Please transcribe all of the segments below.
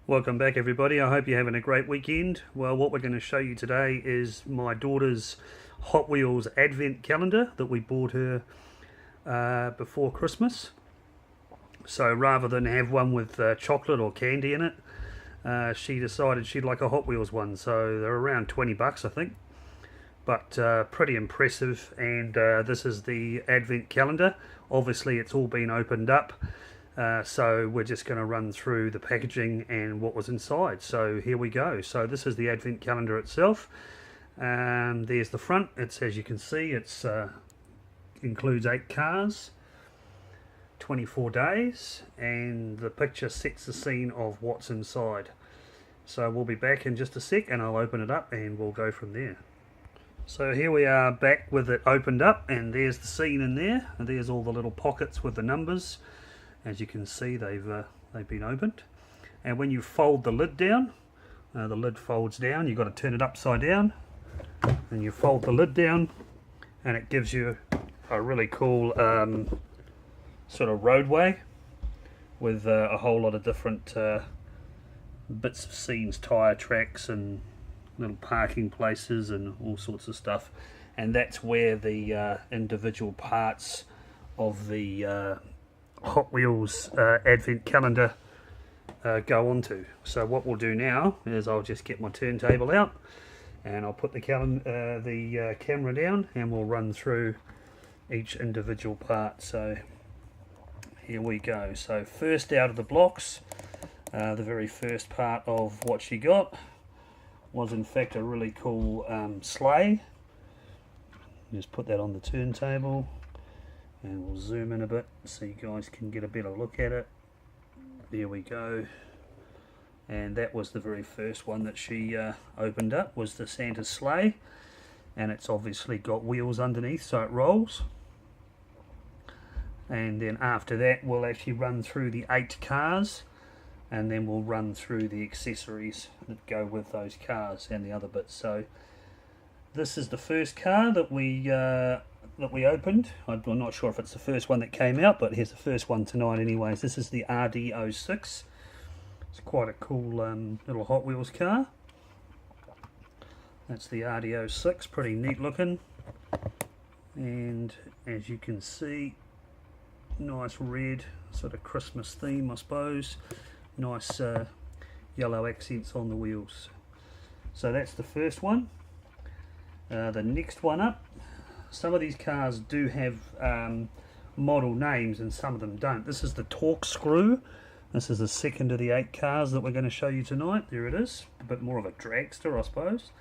Welcome back everybody, I hope you're having a great weekend. Well, what we're going to show you today is my daughter's Hot Wheels advent calendar that we bought her before Christmas. So rather than have one with chocolate or candy in it, she decided she'd like a Hot Wheels one. So they're around 20 bucks I think, but pretty impressive. And this is the advent calendar. Obviously it's all been opened up. So we're just going to run through the packaging and what was inside. So here we go. So this is the advent calendar itself. There's the front. It's, as you can see, it's includes 8 cars, 24 days, and the picture sets the scene of what's inside. So we'll be back in just a sec and I'll open it up and we'll go from there. So here we are back with it opened up, and there's the scene in there, and there's all the little pockets with the numbers. As you can see, they've been opened, and when you fold the lid down, the lid folds down. You've got to turn it upside down, and you fold the lid down, and it gives you a really cool sort of roadway with a whole lot of different bits of scenes, tyre tracks and little parking places and all sorts of stuff. And that's where the individual parts of the Hot Wheels advent calendar go onto. So what we'll do now is I'll just get my turntable out and I'll put the camera down and we'll run through each individual part. So here we go. So first out of the blocks, the very first part of what she got was in fact a really cool sleigh. Just put that on the turntable. And we'll zoom in a bit so you guys can get a better look at it. There we go. And that was the very first one that she opened up, was the Santa sleigh. And it's obviously got wheels underneath so it rolls. And then after that we'll actually run through the 8 cars, and then we'll run through the accessories that go with those cars and the other bits. So this is the first car that we opened. I'm not sure if it's the first one that came out, but here's the first one tonight anyways. This is the RD06. It's quite a cool little Hot Wheels car. That's the RD06, pretty neat looking. And as you can see, nice red sort of Christmas theme I suppose. Nice yellow accents on the wheels. So that's the first one. The next one up, some of these cars do have model names and some of them don't. This is the Torque Screw. This is the second of the 8 cars that we're going to show you tonight. There it is, a bit more of a dragster I suppose.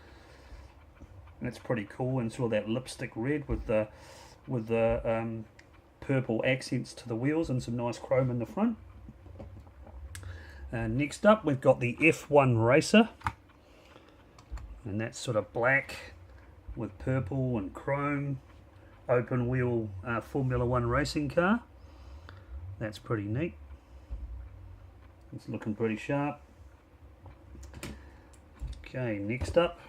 And it's pretty cool, and sort of that lipstick red with the purple accents to the wheels and some nice chrome in the front. Next up we've got the F1 Racer, and that's sort of black with purple and chrome, open wheel Formula 1 racing car. That's pretty neat. It's looking pretty sharp. Okay, next up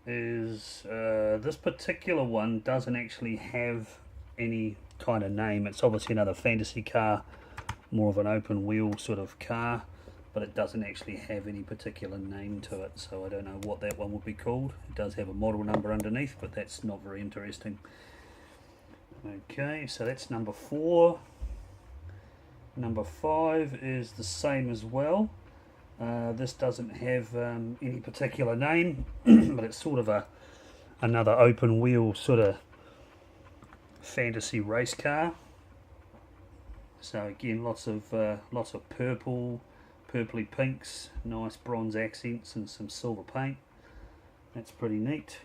is this particular one doesn't actually have any kind of name. It's obviously another fantasy car, more of an open wheel sort of car, but it doesn't actually have any particular name to it, so I don't know what that one would be called. It does have a model number underneath, but that's not very interesting. Okay, so that's number 4. Number 5 is the same as well. This doesn't have any particular name, but it's sort of another open wheel sort of fantasy race car. So again, lots of purple, purpley pinks, nice bronze accents and some silver paint. That's pretty neat.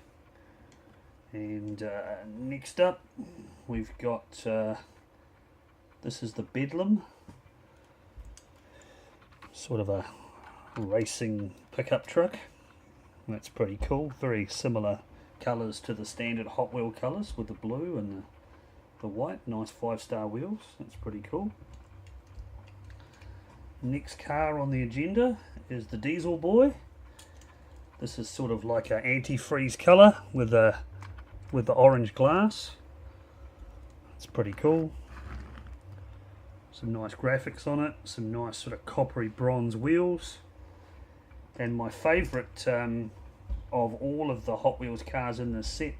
And next up we've got this is the Bedlam, sort of a racing pickup truck. That's pretty cool, very similar colours to the standard Hot Wheel colours with the blue and the white. Nice 5-star wheels, that's pretty cool. Next car on the agenda is the Diesel Boy. This is sort of like an antifreeze colour with the orange glass. It's pretty cool. Some nice graphics on it, some nice sort of coppery bronze wheels. And my favourite of all of the Hot Wheels cars in this set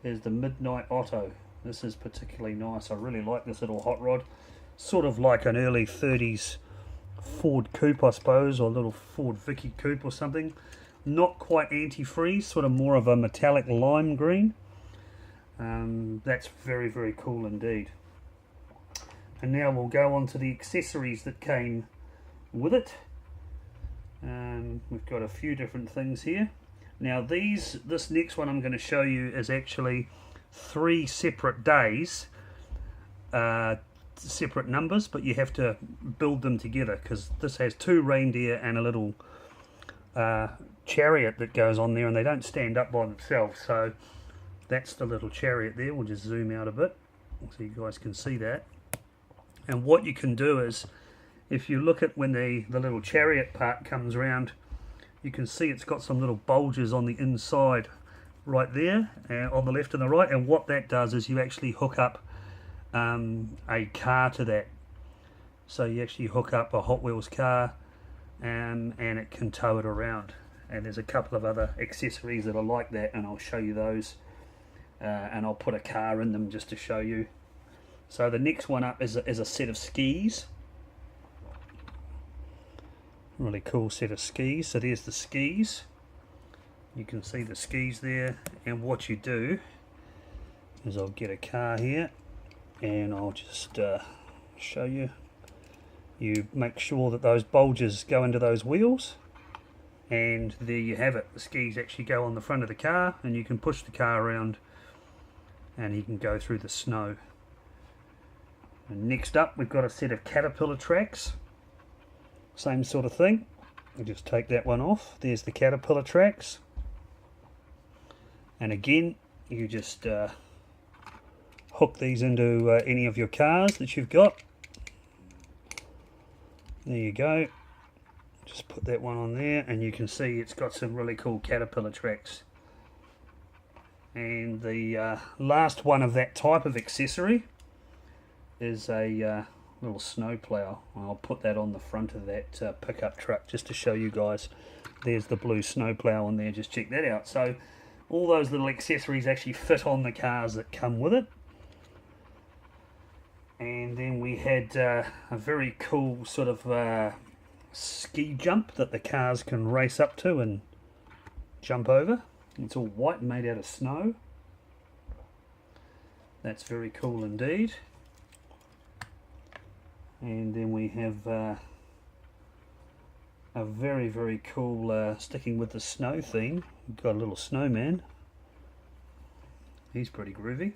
is the Midnight Otto. This is particularly nice. I really like this little hot rod. Sort of like an early 30s Ford coupe, I suppose, or a little Ford Vicky coupe or something. Not quite antifreeze, sort of more of a metallic lime green. That's very, very cool indeed. And now we'll go on to the accessories that came with it. We've got a few different things here. Now this next one I'm going to show you is actually 3 separate days, separate numbers, but you have to build them together, because this has 2 reindeer and a little chariot that goes on there, and they don't stand up by themselves. So that's the little chariot there. We'll just zoom out a bit so you guys can see that. And what you can do is, if you look at when the little chariot part comes around, you can see it's got some little bulges on the inside right there, on the left and the right, and what that does is you actually hook up a car to that. So you actually hook up a Hot Wheels car, and it can tow it around. And there's a couple of other accessories that are like that, and I'll show you those, and I'll put a car in them just to show you. So the next one up is a set of skis. Really cool set of skis. So there's the skis. You can see the skis there, and what you do is I'll get a car here and I'll just show you. You make sure that those bulges go into those wheels, and there you have it. The skis actually go on the front of the car, and you can push the car around and he can go through the snow. And next up we've got a set of caterpillar tracks. Same sort of thing. We'll just take that one off. There's the caterpillar tracks. And again, you just hook these into any of your cars that you've got. There you go. Just put that one on there, and you can see it's got some really cool caterpillar tracks. And the last one of that type of accessory is a little snow plow. I'll put that on the front of that pickup truck just to show you guys. There's the blue snow plow on there, just check that out. So all those little accessories actually fit on the cars that come with it. And then we had a very cool sort of ski jump that the cars can race up to and jump over. It's all white, made out of snow. That's very cool indeed. And then we have a very, very cool, sticking with the snow theme, we've got a little snowman. He's pretty groovy.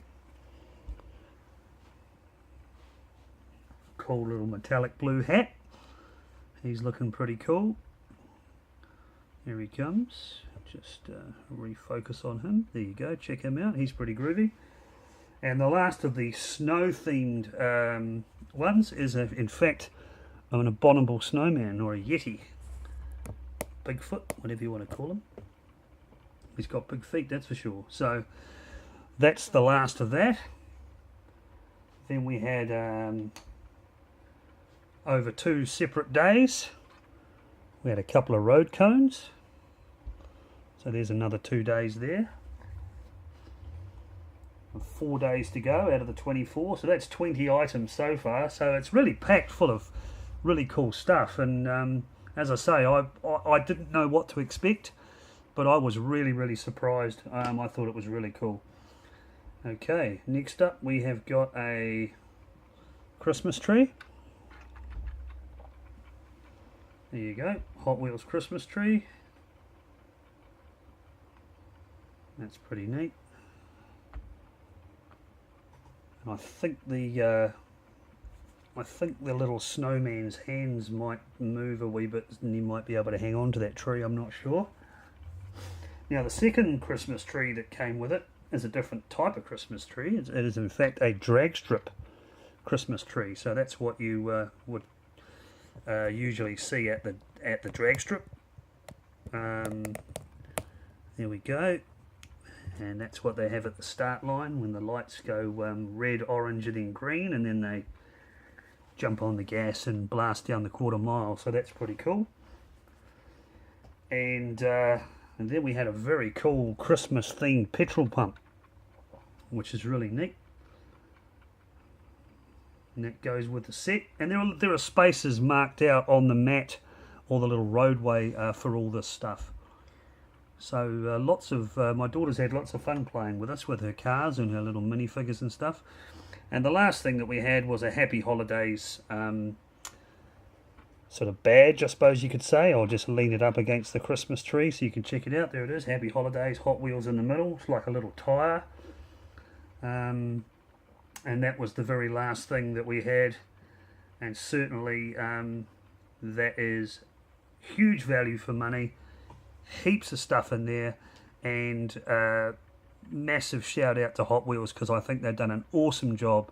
Cool little metallic blue hat. He's looking pretty cool. Here he comes. Just refocus on him. There you go, check him out. He's pretty groovy. And the last of the snow-themed ones is, in fact, an abominable snowman, or a Yeti. Bigfoot, whatever you want to call him. He's got big feet, that's for sure. So that's the last of that. Then we had, over 2 separate days, we had a couple of road cones. So there's another 2 days there. 4 days to go out of the 24, so that's 20 items so far. So it's really packed full of really cool stuff. And as I say, I didn't know what to expect, but I was really, really surprised. I thought it was really cool. Okay, next up we have got a Christmas tree. There you go, Hot Wheels Christmas tree. That's pretty neat. And I think the little snowman's hands might move a wee bit, and you might be able to hang on to that tree. I'm not sure. Now the second Christmas tree that came with it is a different type of Christmas tree. It is in fact a drag strip Christmas tree. So that's what you would usually see at the drag strip. There we go. And that's what they have at the start line when the lights go red, orange and then green, and then they jump on the gas and blast down the quarter-mile, so that's pretty cool. And then we had a very cool Christmas themed petrol pump, which is really neat. And that goes with the set. And there are spaces marked out on the mat or the little roadway for all this stuff. So my daughter's had lots of fun playing with us with her cars and her little minifigures and stuff. And the last thing that we had was a Happy Holidays sort of badge, I suppose you could say. I'll just lean it up against the Christmas tree so you can check it out. There it is, Happy Holidays, Hot Wheels in the middle. It's like a little tyre. And that was the very last thing that we had. And certainly that is huge value for money. Heaps of stuff in there. And massive shout out to Hot Wheels, because I think they've done an awesome job,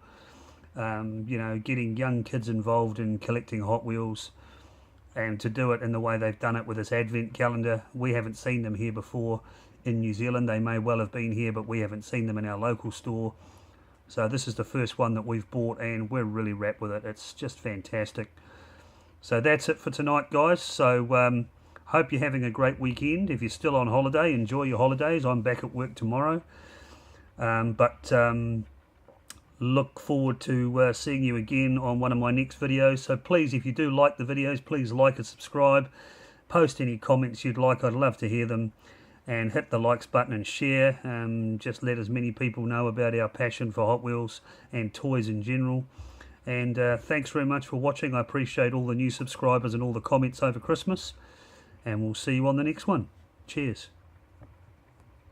getting young kids involved in collecting Hot Wheels, and to do it in the way they've done it with this advent calendar. We haven't seen them here before in New Zealand. They may well have been here, but we haven't seen them in our local store. So this is the first one that we've bought, and we're really wrapped with it. It's just fantastic. So that's it for tonight, guys. So hope you're having a great weekend. If you're still on holiday, enjoy your holidays. I'm back at work tomorrow. Look forward to seeing you again on one of my next videos. So please, if you do like the videos, please like and subscribe. Post any comments you'd like. I'd love to hear them. And hit the likes button and share. Just let as many people know about our passion for Hot Wheels and toys in general. And thanks very much for watching. I appreciate all the new subscribers and all the comments over Christmas. And we'll see you on the next one. Cheers.